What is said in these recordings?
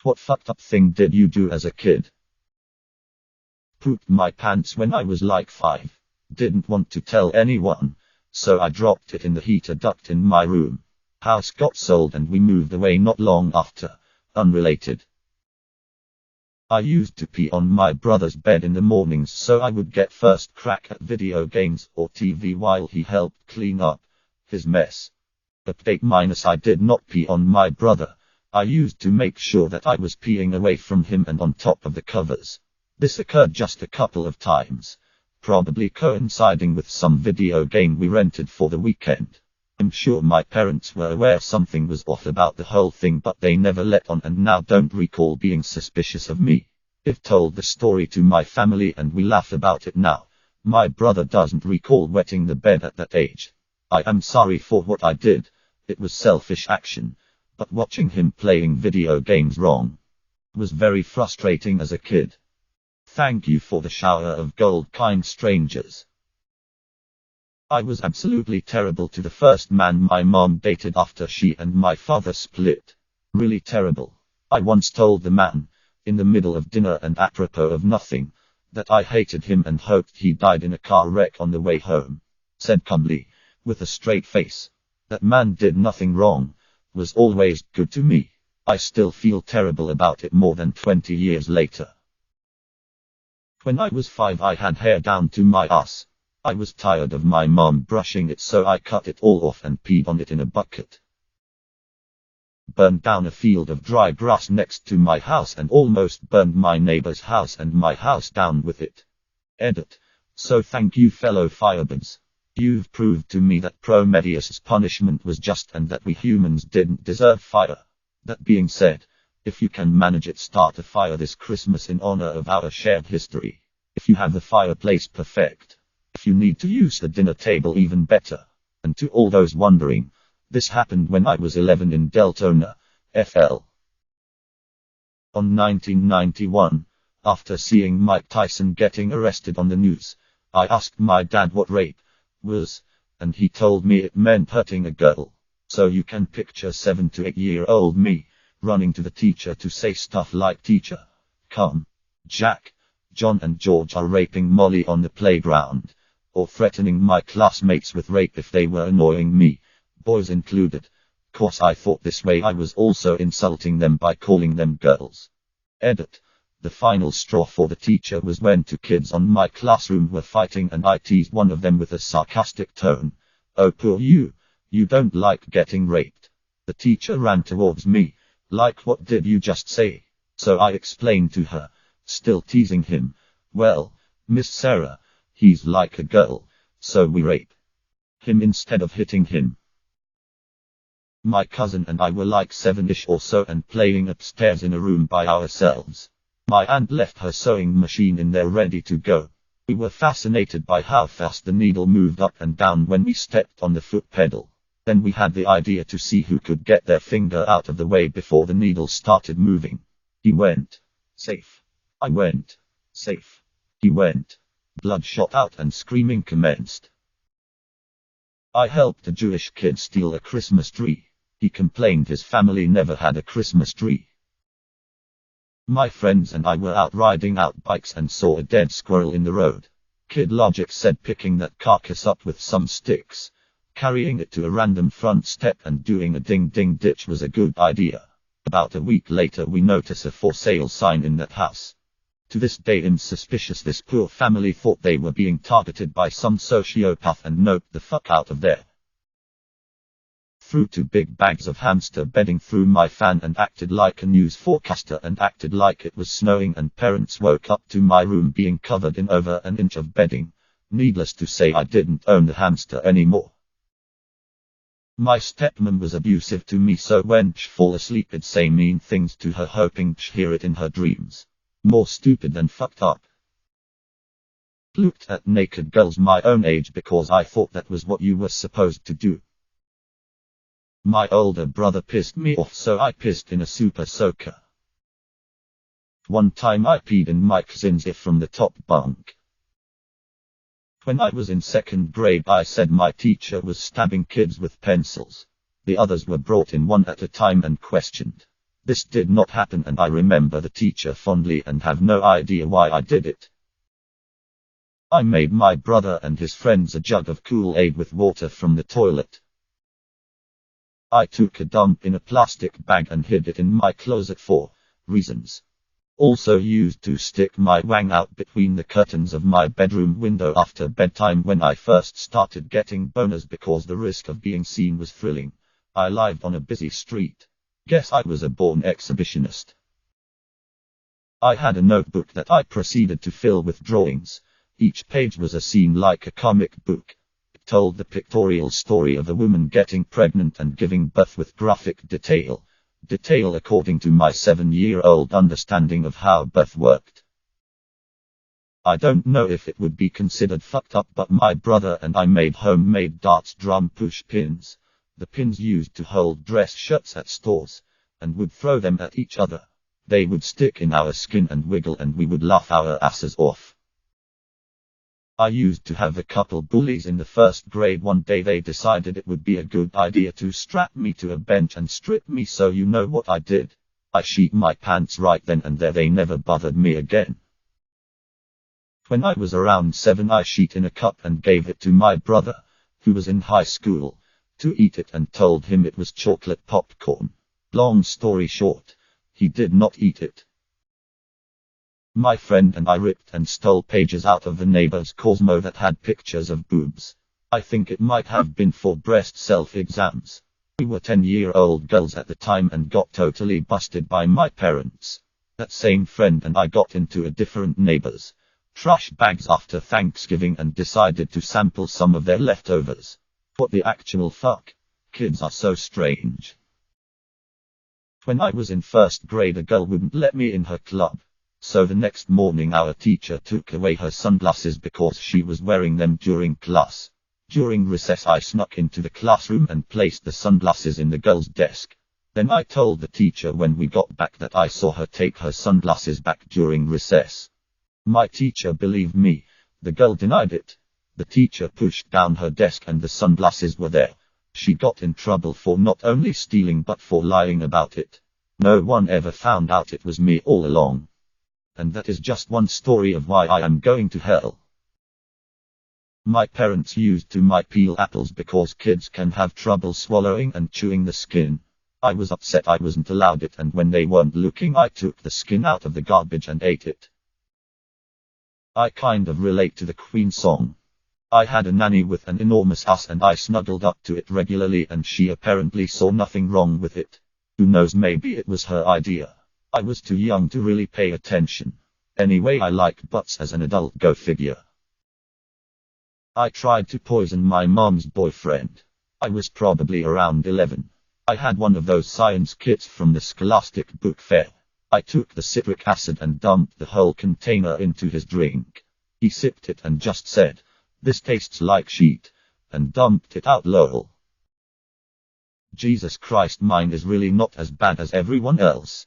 What fucked up thing did you do as a kid? Pooped my pants when I was like 5. Didn't want to tell anyone, so I dropped it in the heater duct in my room. House got sold and we moved away not long after. Unrelated. I used to pee on my brother's bed in the mornings so I would get first crack at video games or TV while he helped clean up his mess. Update - I did not pee on my brother. I used to make sure that I was peeing away from him and on top of the covers. This occurred just a couple of times, probably coinciding with some video game we rented for the weekend. I'm sure my parents were aware something was off about the whole thing, but they never let on and now don't recall being suspicious of me. I've told the story to my family and we laugh about it now. My brother doesn't recall wetting the bed at that age. I am sorry for what I did. It was selfish action, but watching him playing video games wrong was very frustrating as a kid. Thank you for the shower of gold, kind strangers. I was absolutely terrible to the first man my mom dated after she and my father split. Really terrible. I once told the man, in the middle of dinner and apropos of nothing, that I hated him and hoped he died in a car wreck on the way home. Said calmly, with a straight face, that man did nothing wrong, was always good to me. I still feel terrible about it more than 20 years later. When I was 5 I had hair down to my ass. I was tired of my mom brushing it, so I cut it all off and peed on it in a bucket. Burned down a field of dry grass next to my house and almost burned my neighbor's house and my house down with it. Edit. So thank you, fellow firebirds. You've proved to me that Prometheus' punishment was just and that we humans didn't deserve fire. That being said, if you can manage it, start a fire this Christmas in honor of our shared history. If you have the fireplace, perfect. If you need to use the dinner table, even better. And to all those wondering, this happened when I was 11 in Deltona, FL. On 1991, after seeing Mike Tyson getting arrested on the news, I asked my dad what rape was, and he told me it meant hurting a girl. So you can picture 7 to 8-year-old me running to the teacher to say stuff like, "Teacher, come, Jack, John and George are raping Molly on the playground," or threatening my classmates with rape if they were annoying me, boys included. Course I thought this way I was also insulting them by calling them girls. Edit. The final straw for the teacher was when 2 kids on my classroom were fighting and I teased one of them with a sarcastic tone. "Oh, poor you. You don't like getting raped." The teacher ran towards me, like, "What did you just say?" So I explained to her, still teasing him, "Well, Miss Sarah, he's like a girl, so we rape him instead of hitting him." My cousin and I were like 7-ish or so and playing upstairs in a room by ourselves. My aunt left her sewing machine in there ready to go. We were fascinated by how fast the needle moved up and down when we stepped on the foot pedal. Then we had the idea to see who could get their finger out of the way before the needle started moving. He went. Safe. I went. Safe. He went. Blood shot out and screaming commenced. I helped a Jewish kid steal a Christmas tree. He complained his family never had a Christmas tree. My friends and I were out riding out bikes and saw a dead squirrel in the road. Kid Logic said picking that carcass up with some sticks, carrying it to a random front step and doing a ding-ding ditch was a good idea. About a week later we notice a for sale sign in that house. To this day I'm suspicious this poor family thought they were being targeted by some sociopath and noped the fuck out of there. Threw 2 big bags of hamster bedding through my fan and acted like a news forecaster and acted like it was snowing, and parents woke up to my room being covered in over an inch of bedding. Needless to say, I didn't own the hamster anymore. My stepmom was abusive to me, so when she'd fall asleep I'd say mean things to her hoping she'd hear it in her dreams. More stupid than fucked up. Looked at naked girls my own age because I thought that was what you were supposed to do. My older brother pissed me off, so I pissed in a super soaker. One time I peed in my cousin's ear from the top bunk. When I was in 2nd grade I said my teacher was stabbing kids with pencils. The others were brought in one at a time and questioned. This did not happen, and I remember the teacher fondly and have no idea why I did it. I made my brother and his friends a jug of Kool-Aid with water from the toilet. I took a dump in a plastic bag and hid it in my closet for reasons. Also used to stick my wang out between the curtains of my bedroom window after bedtime when I first started getting boners because the risk of being seen was thrilling. I lived on a busy street. Guess I was a born exhibitionist. I had a notebook that I proceeded to fill with drawings. Each page was a scene like a comic book. It told the pictorial story of a woman getting pregnant and giving birth with graphic detail. Detail according to my 7-year-old understanding of how birth worked. I don't know if it would be considered fucked up, but my brother and I made homemade darts drum push pins. The pins used to hold dress shirts at stores, and would throw them at each other. They would stick in our skin and wiggle, and we would laugh our asses off. I used to have a couple bullies in the first grade. One day they decided it would be a good idea to strap me to a bench and strip me, so you know what I did? I shit my pants right then and there. They never bothered me again. When I was around 7, I shit in a cup and gave it to my brother, who was in high school, to eat it, and told him it was chocolate popcorn. Long story short, he did not eat it. My friend and I ripped and stole pages out of the neighbor's Cosmo that had pictures of boobs. I think it might have been for breast self-exams. We were 10-year-old girls at the time and got totally busted by my parents. That same friend and I got into a different neighbor's trash bags after Thanksgiving and decided to sample some of their leftovers. What the actual fuck? Kids are so strange. When I was in first grade, a girl wouldn't let me in her club. So the next morning our teacher took away her sunglasses because she was wearing them during class. During recess I snuck into the classroom and placed the sunglasses in the girl's desk. Then I told the teacher when we got back that I saw her take her sunglasses back during recess. My teacher believed me. The girl denied it. The teacher pushed down her desk and the sunglasses were there. She got in trouble for not only stealing but for lying about it. No one ever found out it was me all along. And that is just one story of why I am going to hell. My parents used to peel apples because kids can have trouble swallowing and chewing the skin. I was upset I wasn't allowed it, and when they weren't looking I took the skin out of the garbage and ate it. I kind of relate to the Queen song. I had a nanny with an enormous ass and I snuggled up to it regularly, and she apparently saw nothing wrong with it. Who knows, maybe it was her idea. I was too young to really pay attention. Anyway, I like butts as an adult, go figure. I tried to poison my mom's boyfriend. I was probably around 11. I had one of those science kits from the Scholastic book fair. I took the citric acid and dumped the whole container into his drink. He sipped it and just said, "This tastes like shit," and dumped it out lol. Jesus Christ, mine is really not as bad as everyone else.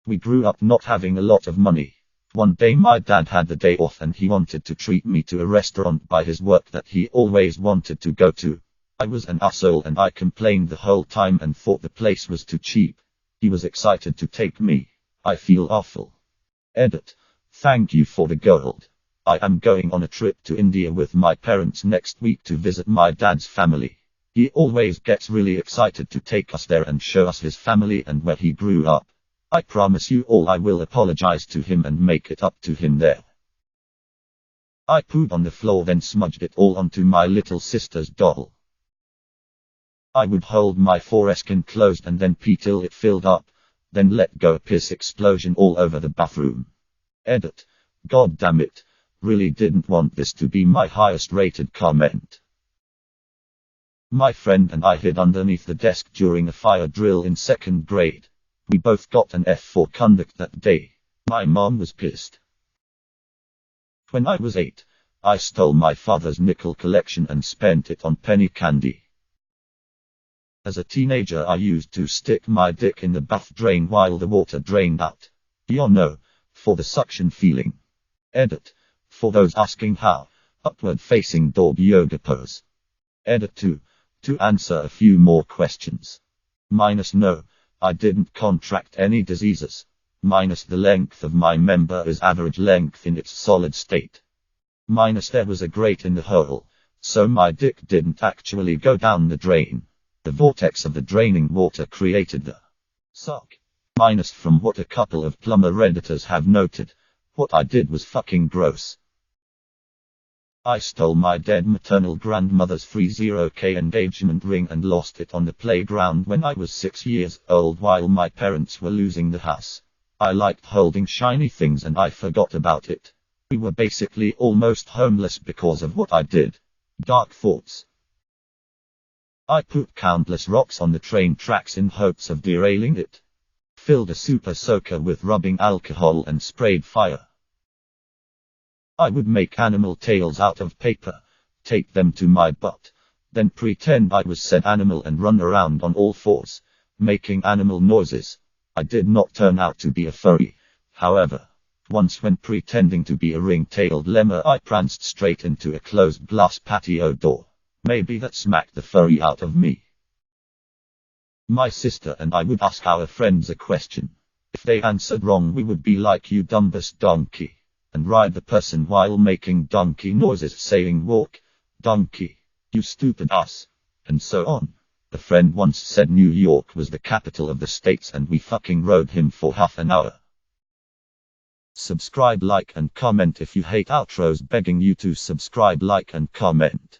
We grew up not having a lot of money. One day my dad had the day off and he wanted to treat me to a restaurant by his work that he always wanted to go to. I was an asshole and I complained the whole time and thought the place was too cheap. He was excited to take me. I feel awful. Edit. Thank you for the gold. I am going on a trip to India with my parents next week to visit my dad's family. He always gets really excited to take us there and show us his family and where he grew up. I promise you all I will apologize to him and make it up to him there. I pooed on the floor, then smudged it all onto my little sister's doll. I would hold my foreskin closed and then pee till it filled up, then let go a piss explosion all over the bathroom. Edit. God damn it. Really didn't want this to be my highest rated comment. My friend and I hid underneath the desk during a fire drill in 2nd grade. We both got an F for conduct that day. My mom was pissed. When I was 8, I stole my father's nickel collection and spent it on penny candy. As a teenager I used to stick my dick in the bath drain while the water drained out. You know, for the suction feeling. Edit. For those asking how, upward facing dog yoga pose. Edit 2. To answer a few more questions. -No. I didn't contract any diseases. Minus the length of my member is average length in its solid state. Minus there was a grate in the hole, so my dick didn't actually go down the drain. The vortex of the draining water created the suck. Minus from what a couple of plumber redditors have noted, what I did was fucking gross. I stole my dead maternal grandmother's free 0K engagement ring and lost it on the playground when I was 6 years old while my parents were losing the house. I liked holding shiny things and I forgot about it. We were basically almost homeless because of what I did. Dark thoughts. I put countless rocks on the train tracks in hopes of derailing it. Filled a super soaker with rubbing alcohol and sprayed fire. I would make animal tails out of paper, tape them to my butt, then pretend I was said animal and run around on all fours, making animal noises. I did not turn out to be a furry, however. Once when pretending to be a ring-tailed lemur I pranced straight into a closed glass patio door. Maybe that smacked the furry out of me. My sister and I would ask our friends a question. If they answered wrong we would be like, you dumbass donkey, and ride the person while making donkey noises saying walk, donkey, you stupid ass, and so on. A friend once said New York was the capital of the states and we fucking rode him for half an hour. Subscribe, like and comment if you hate outros, begging you to subscribe, like and comment.